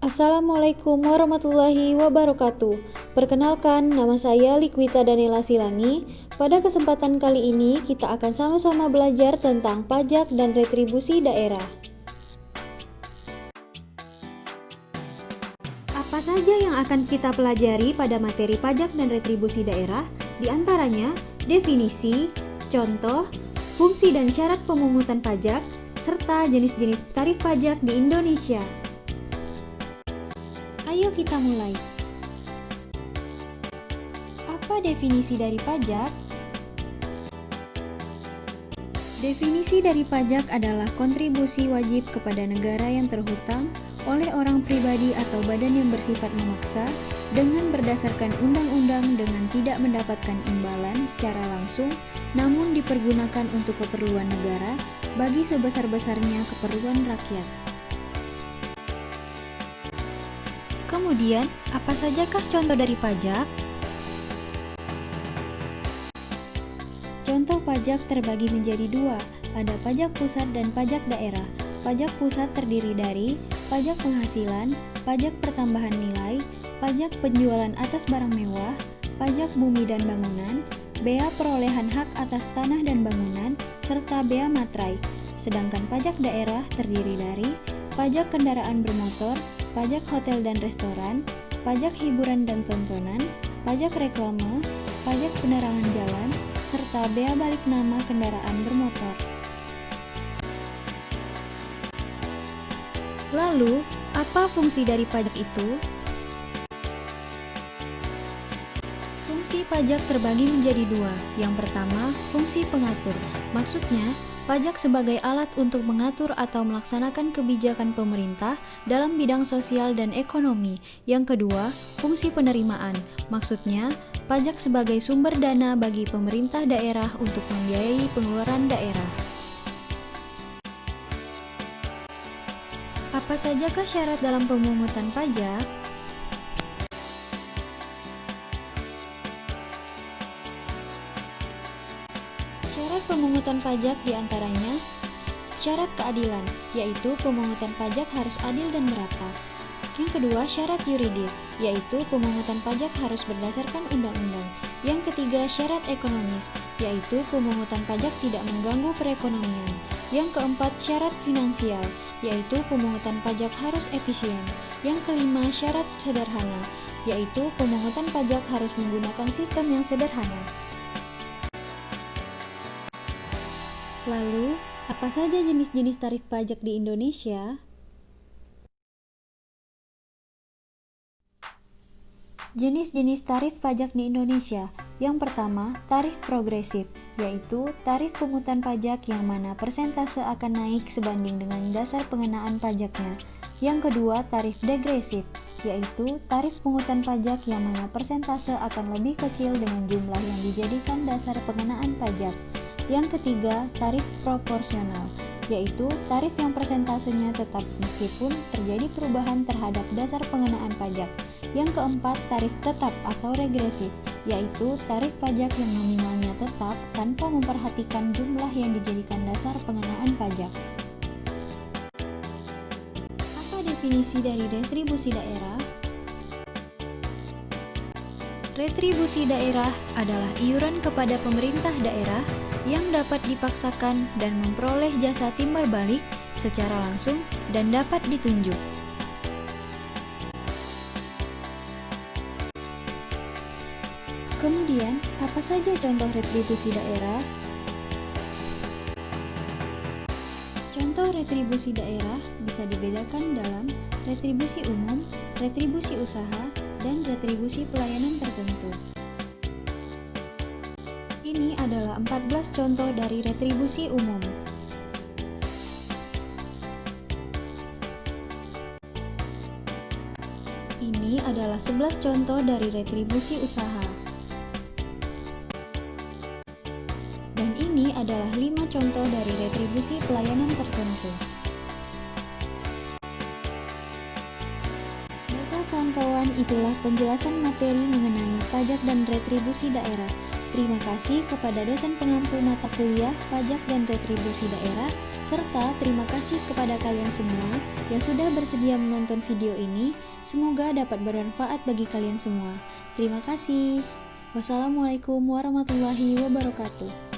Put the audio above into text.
Assalamualaikum warahmatullahi wabarakatuh. Perkenalkan, nama saya Likwita Danila Silangi. Pada kesempatan kali ini, kita akan sama-sama belajar tentang pajak dan retribusi daerah. Apa saja yang akan kita pelajari pada materi pajak dan retribusi daerah? Di antaranya, definisi, contoh, fungsi dan syarat pemungutan pajak, serta jenis-jenis tarif pajak di Indonesia. Ayo kita mulai. Apa definisi dari pajak? Definisi dari pajak adalah kontribusi wajib kepada negara yang terhutang oleh orang pribadi atau badan yang bersifat memaksa dengan berdasarkan undang-undang dengan tidak mendapatkan imbalan secara langsung, namun dipergunakan untuk keperluan negara bagi sebesar-besarnya keperluan rakyat. Kemudian, apa sajakah contoh dari pajak? Contoh pajak terbagi menjadi dua, ada pajak pusat dan pajak daerah. Pajak pusat terdiri dari pajak penghasilan, pajak pertambahan nilai, pajak penjualan atas barang mewah, pajak bumi dan bangunan, bea perolehan hak atas tanah dan bangunan, serta bea materai. Sedangkan pajak daerah terdiri dari pajak kendaraan bermotor, pajak hotel dan restoran, pajak hiburan dan tontonan, pajak reklame, pajak penerangan jalan, serta bea balik nama kendaraan bermotor. Lalu, apa fungsi dari pajak itu? Fungsi pajak terbagi menjadi dua. Yang pertama, fungsi pengatur. Maksudnya, pajak sebagai alat untuk mengatur atau melaksanakan kebijakan pemerintah dalam bidang sosial dan ekonomi. Yang kedua, fungsi penerimaan. Maksudnya, pajak sebagai sumber dana bagi pemerintah daerah untuk membiayai pengeluaran daerah. Apa sajakah syarat dalam pemungutan pajak? Syarat pemungutan pajak diantaranya syarat keadilan, yaitu pemungutan pajak harus adil dan merata. Yang kedua, syarat yuridis, yaitu pemungutan pajak harus berdasarkan undang-undang. Yang ketiga, syarat ekonomis, yaitu pemungutan pajak tidak mengganggu perekonomian. Yang keempat, syarat finansial, yaitu pemungutan pajak harus efisien. Yang kelima, syarat sederhana, yaitu pemungutan pajak harus menggunakan sistem yang sederhana. Lalu, apa saja jenis-jenis tarif pajak di Indonesia? Jenis-jenis tarif pajak di Indonesia. Yang pertama, tarif progresif, yaitu tarif pungutan pajak yang mana persentase akan naik sebanding dengan dasar pengenaan pajaknya. Yang kedua, tarif degresif, yaitu tarif pungutan pajak yang mana persentase akan lebih kecil dengan jumlah yang dijadikan dasar pengenaan pajak. Yang ketiga, tarif proporsional, yaitu tarif yang persentasenya tetap meskipun terjadi perubahan terhadap dasar pengenaan pajak. Yang keempat, tarif tetap atau regresif, yaitu tarif pajak yang nominalnya tetap tanpa memperhatikan jumlah yang dijadikan dasar pengenaan pajak. Apa definisi dari retribusi daerah? Retribusi daerah adalah iuran kepada pemerintah daerah yang dapat dipaksakan dan memperoleh jasa timbal balik secara langsung dan dapat ditunjuk. Kemudian, apa saja contoh retribusi daerah? Contoh retribusi daerah bisa dibedakan dalam retribusi umum, retribusi usaha, dan retribusi pelayanan tertentu. Ini adalah 14 contoh dari retribusi umum. Ini adalah 11 contoh dari retribusi usaha. Dan ini adalah 5 contoh dari retribusi pelayanan tertentu. Baiklah kawan-kawan, itulah penjelasan materi mengenai pajak dan retribusi daerah. Terima kasih kepada dosen pengampu mata kuliah Pajak dan Retribusi Daerah, serta terima kasih kepada kalian semua yang sudah bersedia menonton video ini. Semoga dapat bermanfaat bagi kalian semua. Terima kasih. Wassalamualaikum warahmatullahi wabarakatuh.